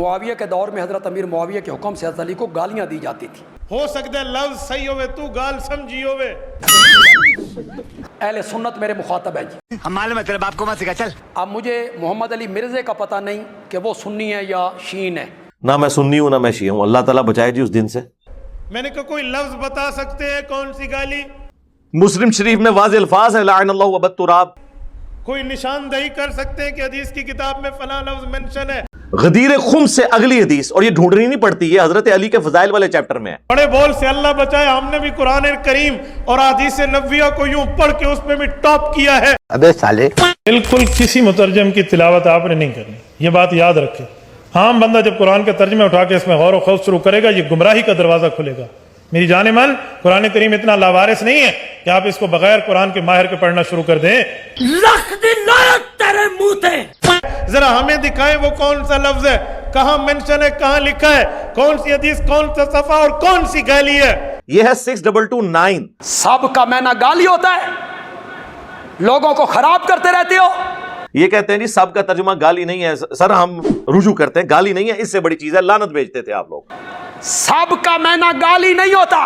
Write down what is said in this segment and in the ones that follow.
معاویہ کے دور میں حضرت امیر معاویہ کے حکم سے حضرت علی کو گالیاں دی جاتی تھی. ہو سکتا ہے لفظ صحیح ہوئے تو گال سمجھی ہوئے. اہل سنت میرے مخاطب ہے جی. ہم معلوم ہے تیرے باپ کو مت سکھا. چل اب مجھے محمد علی مرزا کا پتہ نہیں کہ وہ سنی ہے یا شیعہ ہے. نہ میں سنی ہوں نہ میں شیعہ ہوں. اللہ تعالیٰ بچائے جی اس دن سے. میں نے کہا کوئی لفظ بتا سکتے ہیں کون سی گالی؟ مسلم شریف میں واضح الفاظ ہیں لعن اللہ ابا التراب. کوئی نشاندہی کر سکتے ہیں کہ حدیث کی کتاب میں فلاں لفظ منشن ہے؟ غدیر خم سے اگلی حدیث، اور یہ ڈھونڈنی نہیں پڑتی، یہ حضرت علی کے فضائل والے چیپٹر میں ہے. بڑے بول سے اللہ بچائے، ہم نے بھی قرآن کریم اور حدیث نبویہ کو یوں پڑھ کے اس میں بھی ٹاپ کیا ہے. ابے سالے بالکل کسی مترجم کی تلاوت آپ نے نہیں کرنی، یہ بات یاد رکھے. عام بندہ جب قرآن کے ترجمے اٹھا کے اس میں غور و خوض شروع کرے گا، یہ گمراہی کا دروازہ کھلے گا. میری جان من، قرآن کریم اتنا لاوارث نہیں ہے کہ آپ اس کو بغیر قرآن کے ماہر کے پڑھنا شروع کر دیں. ذرا ہمیں دکھائیں وہ کون سا لفظ ہے، کہاں منشن ہے، کہاں لکھا ہے، کون سی حدیث، کون سا صفحہ اور کون سی گالی ہے. یہ ہے 6229. سب کا معنی گالی ہوتا ہے، لوگوں کو خراب کرتے رہتے ہو. یہ کہتے ہیں جی سب کا ترجمہ گالی نہیں ہے. سر ہم رجوع کرتے ہیں، گالی نہیں ہے، اس سے بڑی چیز ہے لعنت بھیجتے تھے آپ لوگ. سب کا معنی گالی نہیں ہوتا،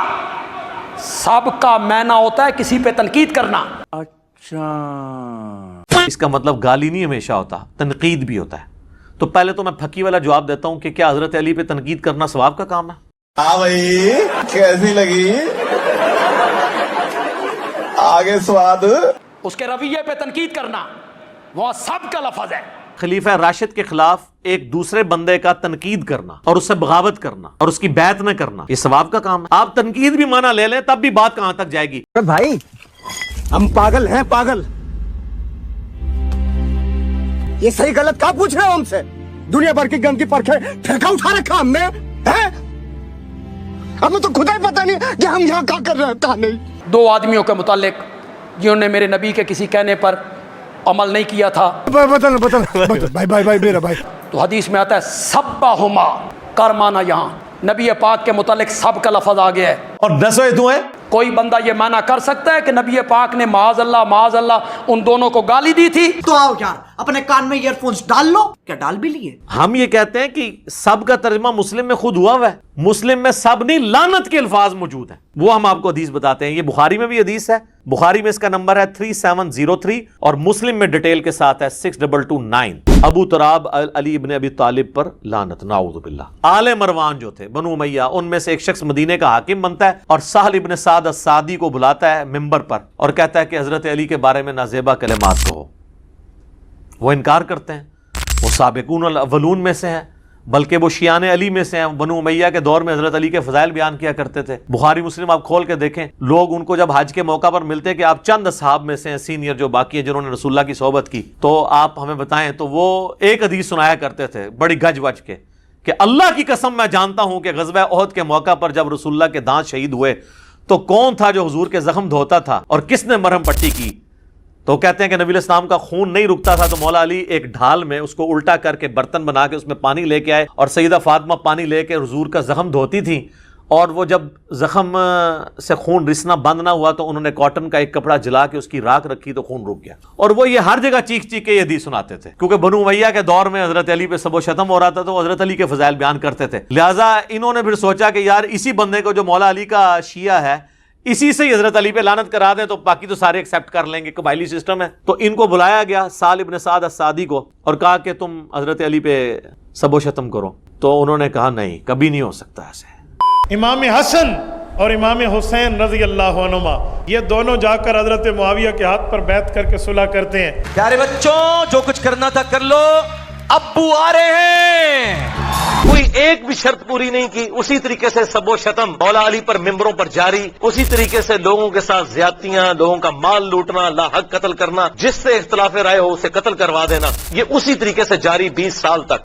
سب کا معنی ہوتا ہے کسی پہ تنقید کرنا. اس کا مطلب گالی نہیں ہمیشہ ہوتا، تنقید بھی ہوتا ہے. تو پہلے تو میں پھکی والا جواب دیتا ہوں کہ کیا حضرت علی پہ تنقید کرنا ثواب کا کام ہے؟ ہاں بھائی کیسی لگی آگے سواد؟ اس کے رویے پہ تنقید کرنا وہ سب کا لفظ ہے. خلیفہ راشد کے خلاف ایک دوسرے بندے کا تنقید کرنا اور اس سے بغاوت کرنا اور اس کی بیعت نہ کرنا، یہ ثواب کا کام ہے. آپ تنقید بھی مانا لے لیں تب بھی بات کہاں تک جائے گی؟ بھائی ہم پاگل ہیں، پاگل. یہ صحیح غلط کہاں پوچھ رہے ہو ہم سے؟ دنیا بھر کی گندگی پر ٹھیکہ اٹھا رکھا ہم نے، ہمیں تو خدا ہی پتہ نہیں کہ ہم یہاں کیا کر رہے ہیں کہاں نہیں. دو آدمیوں کے متعلق جنہوں نے میرے نبی کے کسی کہنے پر عمل نہیں کیا تھا، بھائی میرا بھائی، تو حدیث میں آتا ہے سبہما، کر مانا یہاں نبی پاک کے متعلق سب کا لفظ آ گیا ہے. اور 10 تو ہیں. کوئی بندہ یہ مانا کر سکتا ہے کہ نبی پاک نے معاذ اللہ ان دونوں کو گالی دی تھی؟ تو آؤ یار اپنے کان میں ایئر فونز ڈال لو. کیا ڈال بھی لیے؟ ہم یہ کہتے ہیں کہ سب کا ترجمہ مسلم میں خود ہوا ہوا ہے. مسلم میں سب نہیں، لعنت کے الفاظ موجود ہیں، وہ ہم آپ کو حدیث بتاتے ہیں. یہ بخاری میں بھی حدیث ہے، بخاری میں اس کا نمبر ہے 3703 اور مسلم میں ڈیٹیل کے ساتھ ہے 6229. ابو تراب علی ابن ابی طالب پر لعنت، نعوذ باللہ. آل مروان جو تھے بنو امیہ، ان میں سے ایک شخص مدینے کا حاکم بنتا ہے اور سہل ابن سعد السعدی کو بلاتا ہے ممبر پر اور کہتا ہے کہ حضرت علی کے بارے میں نازیبا کلمات کہو. وہ انکار کرتے ہیں. وہ سابقون الاولون میں سے ہیں، بلکہ وہ شیعان علی میں سے ہیں. بنو امیہ کے دور میں حضرت علی کے فضائل بیان کیا کرتے تھے. بخاری مسلم آپ کھول کے دیکھیں، لوگ ان کو جب حج کے موقع پر ملتے کہ آپ چند اصحاب میں سے ہیں سینئر جو باقی ہیں جنہوں نے رسول اللہ کی صحبت کی، تو آپ ہمیں بتائیں. تو وہ ایک حدیث سنایا کرتے تھے بڑی گج وج کے کہ اللہ کی قسم میں جانتا ہوں کہ غزوہ احد کے موقع پر جب رسول اللہ کے دانت شہید ہوئے تو کون تھا جو حضور کے زخم دھوتا تھا اور کس نے مرہم پٹی کی. تو کہتے ہیں کہ نبی علیہ السلام کا خون نہیں رکتا تھا، تو مولا علی ایک ڈھال میں اس کو الٹا کر کے برتن بنا کے اس میں پانی لے کے آئے اور سیدہ فاطمہ پانی لے کے حضور کا زخم دھوتی تھیں. اور وہ جب زخم سے خون رسنا بند نہ ہوا تو انہوں نے کاٹن کا ایک کپڑا جلا کے اس کی راکھ رکھی تو خون رک گیا. اور وہ یہ ہر جگہ چیخ چیخ کے یہ حدیث سناتے تھے کیونکہ بنو امیہ کے دور میں حضرت علی پہ سب و شتم ہو رہا تھا تو حضرت علی کے فضائل بیان کرتے تھے. لہٰذا انہوں نے پھر سوچا کہ یار اسی بندے کو جو مولا علی کا شیعہ ہے اسی سے ہی حضرت علی پہ لعنت کرا دیں تو باقی تو سارے ایکسیپٹ کر لیں گے، قبائلی سسٹم ہے. تو ان کو بلایا گیا سہل ابن سعد السعدی کو اور کہا کہ تم حضرت علی پہ سب و شتم کرو. تو انہوں نے کہا نہیں، کبھی نہیں ہو سکتا ایسے. امام حسن اور امام حسین رضی اللہ عنہما یہ دونوں جا کر حضرت معاویہ کے ہاتھ پر بیعت کر کے صلح کرتے ہیں. پیارے بچوں، جو کچھ کرنا تھا کر لو، ابو آ رہے ہیں. کوئی ایک بھی شرط پوری نہیں کی. اسی طریقے سے سب و شتم مولا علی پر ممبروں پر جاری، اسی طریقے سے لوگوں کے ساتھ زیادتیاں، لوگوں کا مال لوٹنا، لا حق قتل کرنا، جس سے اختلاف رائے ہو اسے قتل کروا دینا، یہ اسی طریقے سے جاری 20 سال تک.